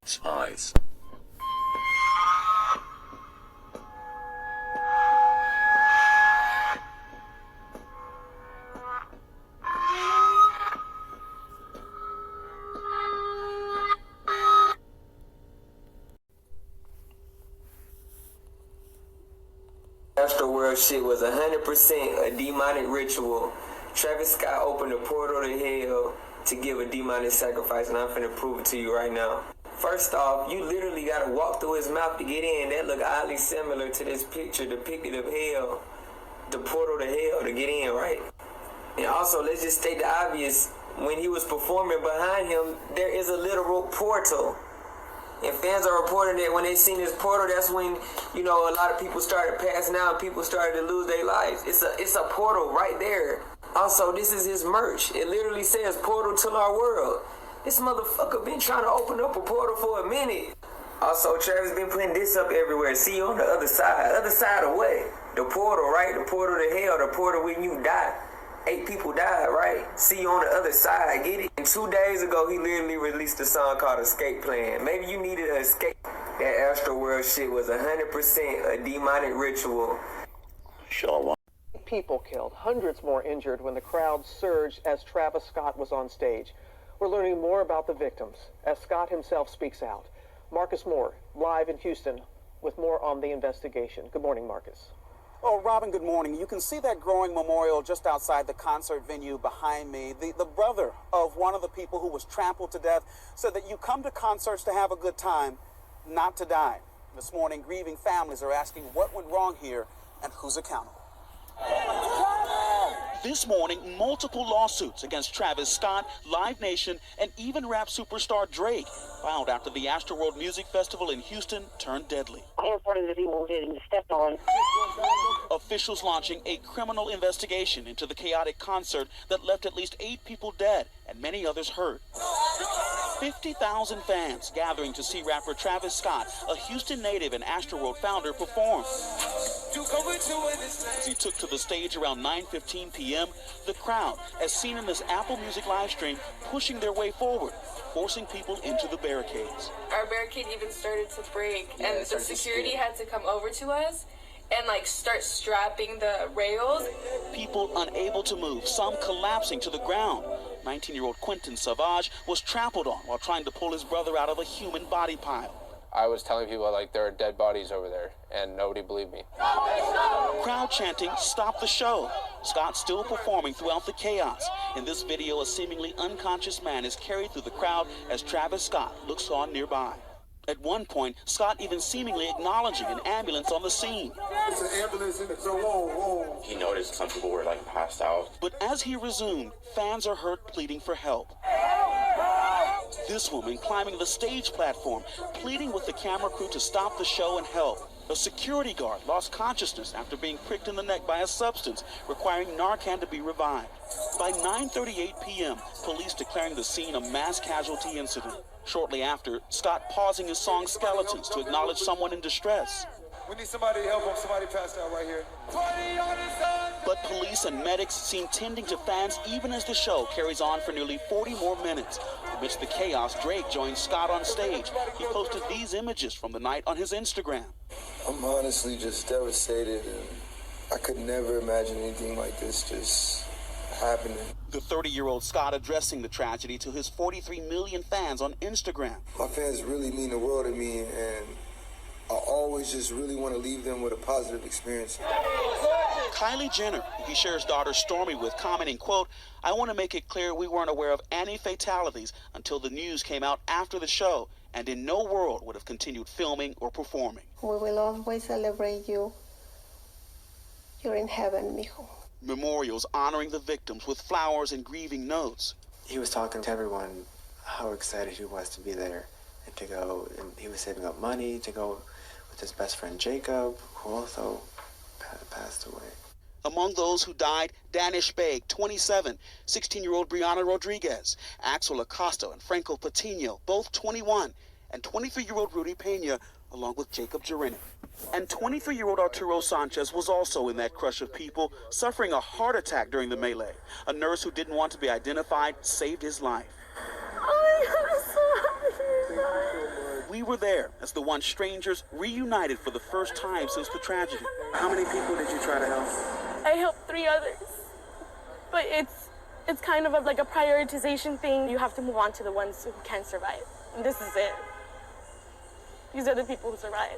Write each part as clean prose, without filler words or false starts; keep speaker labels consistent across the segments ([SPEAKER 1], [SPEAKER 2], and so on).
[SPEAKER 1] Spies.
[SPEAKER 2] ASTRO World shit was 100% a demonic ritual. Travis Scott opened a portal to hell to give a demonic sacrifice, and I'm finna prove it to you right now. First off, you literally gotta walk through his mouth to get in. That look oddly similar to this picture depicted of hell, the portal to hell to get in, right? And also, let's just state the obvious. When he was performing behind him, there is a literal portal. And fans are reporting that when they seen this portal, that's when, you know, a lot of people started passing out and people started to lose their lives. It's a portal right there. Also, this is his merch. It literally says portal to our world. This motherfucker been trying to open up a portal for a minute. Also, Travis been putting this up everywhere. See you on the other side of what? The portal, right? The portal to hell, the portal when you die. 8 people died, right? See you on the other side, get it? And 2 days ago, he literally released a song called Escape Plan. Maybe you needed an escape. That Astro World shit was 100% a demonic ritual.
[SPEAKER 1] Sure.
[SPEAKER 3] People killed, hundreds more injured when the crowd surged as Travis Scott was on stage. We're learning more about the victims as Scott himself speaks out. Marcus Moore, live in Houston, with more on the investigation. Good morning, Marcus.
[SPEAKER 4] Oh, Robin, good morning. You can see that growing memorial just outside the concert venue behind me. The brother of one of the people who was trampled to death said that you come to concerts to have a good time, not to die. This morning, grieving families are asking what went wrong here and who's accountable.
[SPEAKER 5] This morning, multiple lawsuits against Travis Scott, Live Nation, and even rap superstar Drake filed after the AstroWorld Music Festival in Houston turned deadly.
[SPEAKER 6] I am part of the people getting stepped on.
[SPEAKER 5] Officials launching a criminal investigation into the chaotic concert that left at least 8 people dead and many others hurt. 50,000 fans gathering to see rapper Travis Scott, a Houston native and AstroWorld founder, perform. As he took to the stage around 9:15 p.m., the crowd, as seen in this Apple Music live stream, pushing their way forward, forcing people into the barricades.
[SPEAKER 7] Our barricade even started to break, and the security had to come over to us and start strapping the rails.
[SPEAKER 5] People unable to move, some collapsing to the ground. 19-year-old Quentin Savage was trampled on while trying to pull his brother out of a human body pile.
[SPEAKER 8] I was telling people, there are dead bodies over there, and nobody believed me.
[SPEAKER 5] Crowd chanting, "Stop the show." Scott still performing throughout the chaos. In this video, a seemingly unconscious man is carried through the crowd as Travis Scott looks on nearby. At one point, Scott even seemingly acknowledging an ambulance on the scene.
[SPEAKER 9] There's an ambulance in it, so whoa.
[SPEAKER 10] He noticed some people were passed out.
[SPEAKER 5] But as he resumed, fans are heard pleading for help. This woman climbing the stage platform, pleading with the camera crew to stop the show and help. A security guard lost consciousness after being pricked in the neck by a substance, requiring Narcan to be revived. By 9:38 p.m., police declaring the scene a mass casualty incident. Shortly after, Scott pausing his song Skeletons to acknowledge someone in distress.
[SPEAKER 9] We need somebody to help him. Somebody passed out right here.
[SPEAKER 5] But police and medics seem tending to fans even as the show carries on for nearly 40 more minutes. Amidst the chaos, Drake joined Scott on stage. He posted these images from the night on his Instagram.
[SPEAKER 11] I'm honestly just devastated, and I could never imagine anything like this just happening.
[SPEAKER 5] The 30-year-old Scott addressing the tragedy to his 43 million fans on Instagram.
[SPEAKER 11] My fans really mean the world to me, and I always just really want to leave them with a positive experience.
[SPEAKER 5] Kylie Jenner, who he shares daughter Stormy with, commenting, quote, "I want to make it clear we weren't aware of any fatalities until the news came out after the show, and in no world would have continued filming or performing."
[SPEAKER 12] We will always celebrate you. You're in heaven, mijo.
[SPEAKER 5] Memorials honoring the victims with flowers and grieving notes.
[SPEAKER 13] He was talking to everyone how excited he was to be there and to go, and he was saving up money to go with his best friend Jacob, who also passed away.
[SPEAKER 5] Among those who died, Danish Baig, 27, 16-year-old Brianna Rodriguez, Axel Acosta and Franco Patino, both 21, and 23-year-old Rudy Pena, along with Jacob Jurinic. And 23-year-old Arturo Sanchez was also in that crush of people, suffering a heart attack during the melee. A nurse who didn't want to be identified saved his life.
[SPEAKER 9] Thank you so much.
[SPEAKER 5] We were there as the once strangers reunited for the first time since the tragedy.
[SPEAKER 4] How many people did you try to help?
[SPEAKER 1] I helped 3 others, but it's kind of like a prioritization thing. You have to move on to the ones who can survive. And this is it. These are the people who survived.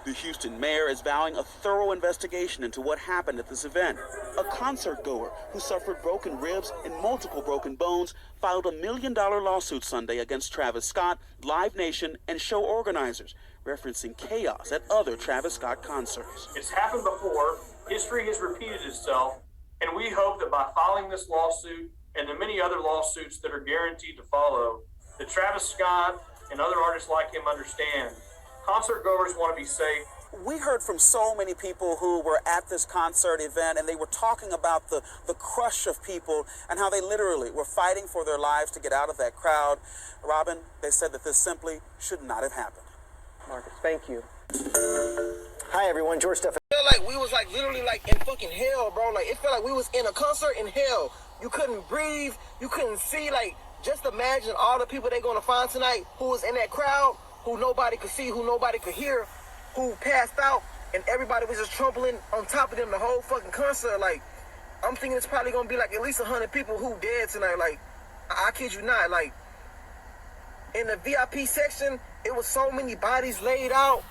[SPEAKER 5] The Houston mayor is vowing a thorough investigation into what happened at this event. A concert goer who suffered broken ribs and multiple broken bones filed $1 million lawsuit Sunday against Travis Scott, Live Nation, and show organizers, referencing chaos at other Travis Scott concerts.
[SPEAKER 14] It's happened before, history has repeated itself, and we hope that by filing this lawsuit and the many other lawsuits that are guaranteed to follow, that Travis Scott and other artists like him understand concert goers want to be safe.
[SPEAKER 4] We heard from so many people who were at this concert event, and they were talking about the crush of people and how they literally were fighting for their lives to get out of that crowd. Robin, they said that this simply should not have happened.
[SPEAKER 3] Marcus, thank you.
[SPEAKER 15] Hi everyone, George Stephan.
[SPEAKER 16] It felt like we was like literally like in fucking hell, bro. Like it felt like we was in a concert in hell. You couldn't breathe, you couldn't see. Like just imagine all the people they're gonna find tonight who was in that crowd, who nobody could see, who nobody could hear, who passed out, and everybody was just trampling on top of them the whole fucking concert. Like, I'm thinking it's probably gonna be like at least 100 people who dead tonight. Like, I kid you not. Like, in the VIP section, it was so many bodies laid out.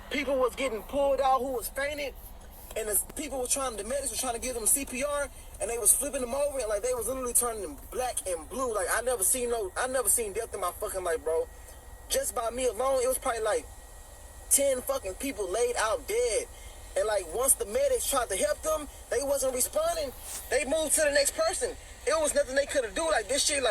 [SPEAKER 16] People was getting pulled out who was fainted, and the medics were trying to give them CPR, and they was flipping them over, and like they was literally turning them black and blue. Like I never seen death in my fucking life, bro. Just by me alone, it was probably like 10 fucking people laid out dead. And like once the medics tried to help them, they wasn't responding. They moved to the next person. It was nothing they could have do. Like this shit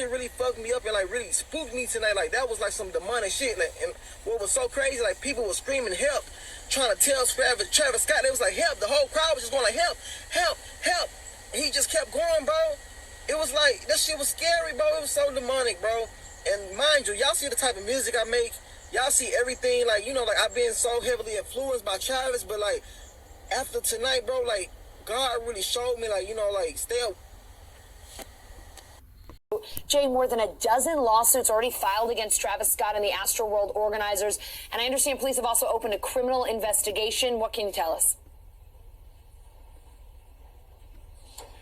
[SPEAKER 16] really fucked me up and like really spooked me tonight. Like that was like some demonic shit. Like, and what was so crazy, like people were screaming help, trying to tell Travis Scott. They was like help. The whole crowd was just going like help, help, help. And he just kept going, bro. It was like that shit was scary, bro. It was so demonic, bro. And mind you, y'all see the type of music I make. Y'all see everything, like, you know, like, I've been so heavily influenced by Travis, but, like, after tonight, bro, like, God really showed me, like, you know, like, stay up.
[SPEAKER 17] Jay, more than a dozen lawsuits already filed against Travis Scott and the ASTRO World organizers, and I understand police have also opened a criminal investigation. What can you tell us?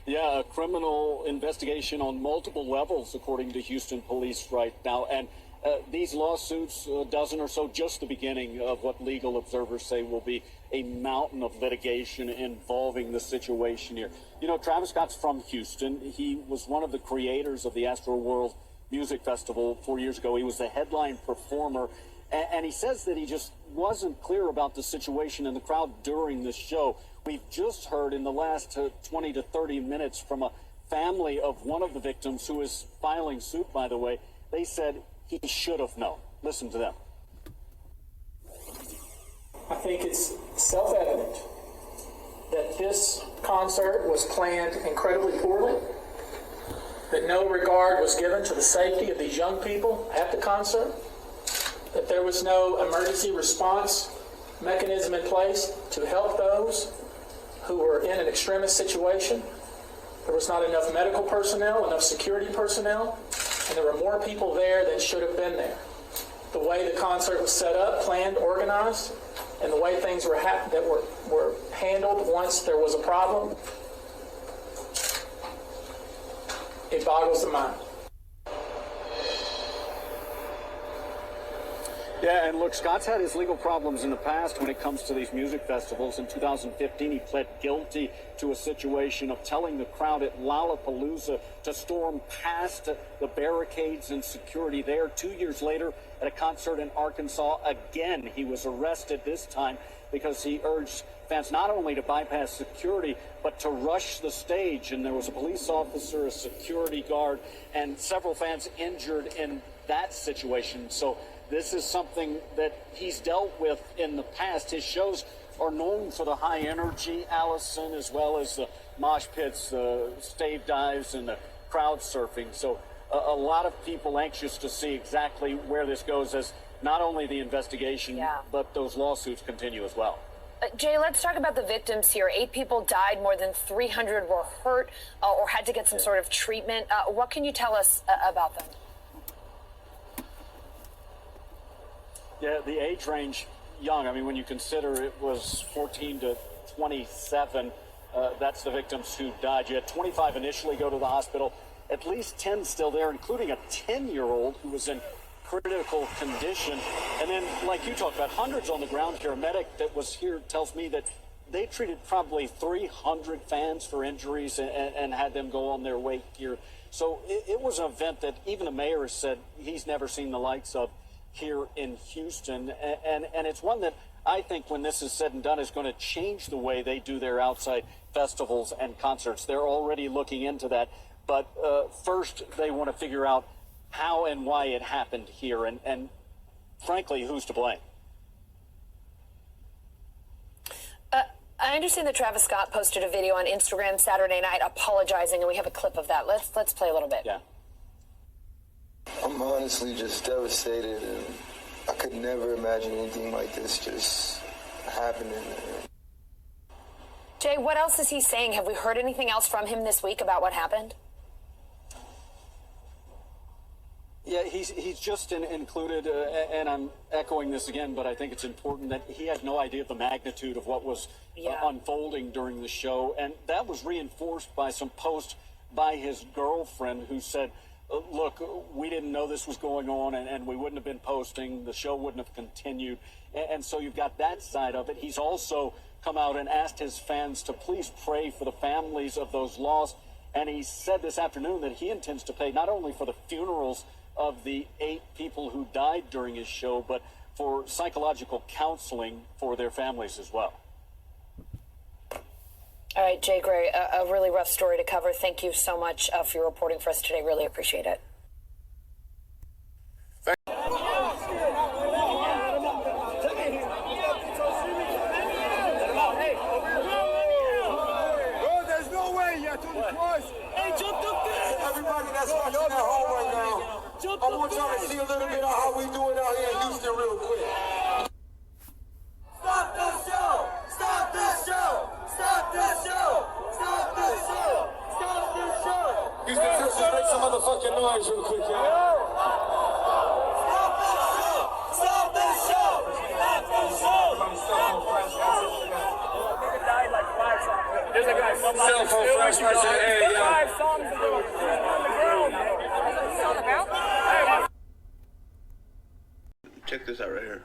[SPEAKER 18] Yeah, a criminal investigation on multiple levels, according to Houston police right now. And these lawsuits, a dozen or so, just the beginning of what legal observers say will be a mountain of litigation involving the situation here. You know, Travis Scott's from Houston. He was one of the creators of the ASTRO World Music Festival 4 years ago. He was the headline performer. And he says that he just wasn't clear about the situation in the crowd during the show. We've just heard in the last 20 to 30 minutes from a family of one of the victims who is filing suit, by the way. They said he should have known. Listen to them.
[SPEAKER 19] I think it's self-evident that this concert was planned incredibly poorly, that no regard was given to the safety of these young people at the concert, that there was no emergency response mechanism in place to help those who were in an extremist situation. There was not enough medical personnel, enough security personnel, and there were more people there than should have been there. The way the concert was set up, planned, organized, and the way things were handled once there was a problem, it boggles the mind.
[SPEAKER 18] Yeah, and look, Scott's had his legal problems in the past when it comes to these music festivals. In 2015, he pled guilty to a situation of telling the crowd at Lollapalooza to storm past the barricades and security there. 2 years later, at a concert in Arkansas, again, he was arrested, this time because he urged fans not only to bypass security, but to rush the stage. And there was a police officer, a security guard, and several fans injured in that situation. So this is something that he's dealt with in the past. His shows are known for the high energy, Allison, as well as the mosh pits, stave dives, and the crowd surfing. So a lot of people anxious to see exactly where this goes as not only the investigation, but those lawsuits continue as well.
[SPEAKER 17] Jay, let's talk about the victims here. 8 people died, more than 300 were hurt or had to get some sort of treatment. What can you tell us about them?
[SPEAKER 18] Yeah, the age range, young. I mean, when you consider it was 14 to 27, that's the victims who died. You had 25 initially go to the hospital, at least 10 still there, including a 10-year-old who was in critical condition. And then, like you talked about, hundreds on the ground here. A medic that was here tells me that they treated probably 300 fans for injuries and had them go on their way here. So it was an event that even the mayor has said he's never seen the likes of here in Houston. And it's one that I think when this is said and done is going to change the way they do their outside festivals and concerts. They're already looking into that. But first, they want to figure out how and why it happened here. And frankly, who's to blame?
[SPEAKER 17] I understand that Travis Scott posted a video on Instagram Saturday night apologizing, and we have a clip of that. Let's play a little bit.
[SPEAKER 18] Yeah.
[SPEAKER 11] I'm honestly just devastated, and I could never imagine anything like this just happening.
[SPEAKER 17] Jay, what else is he saying? Have we heard anything else from him this week about what happened?
[SPEAKER 18] Yeah, he's just included, and I'm echoing this again, but I think it's important that he had no idea of the magnitude of what was unfolding during the show, and that was reinforced by some posts by his girlfriend who said, look, we didn't know this was going on, and we wouldn't have been posting, the show wouldn't have continued, and so you've got that side of it. He's also come out and asked his fans to please pray for the families of those lost, and he said this afternoon that he intends to pay not only for the funerals of the 8 people who died during his show, but for psychological counseling for their families as well.
[SPEAKER 17] All right, Jay Gray, a really rough story to cover. Thank you so much for your reporting for us today. Really appreciate it.
[SPEAKER 9] There's no way you have to do twice. Hey, jump up there. Everybody that's watching at home right now, I want y'all to see a little bit of how we do it out here in Houston real quick. Stop the show! Stop the show! Stop the show! Stop the show! Stop the show! Houston, just make some motherfucking noise real quick, y'all. Stop the show! Stop the show! Stop the show! Nigga died like 5 songs ago. There's a guy, cell phone flashlights in the air, yeah. 5 songs ago. On the ground.
[SPEAKER 10] Check this out right here.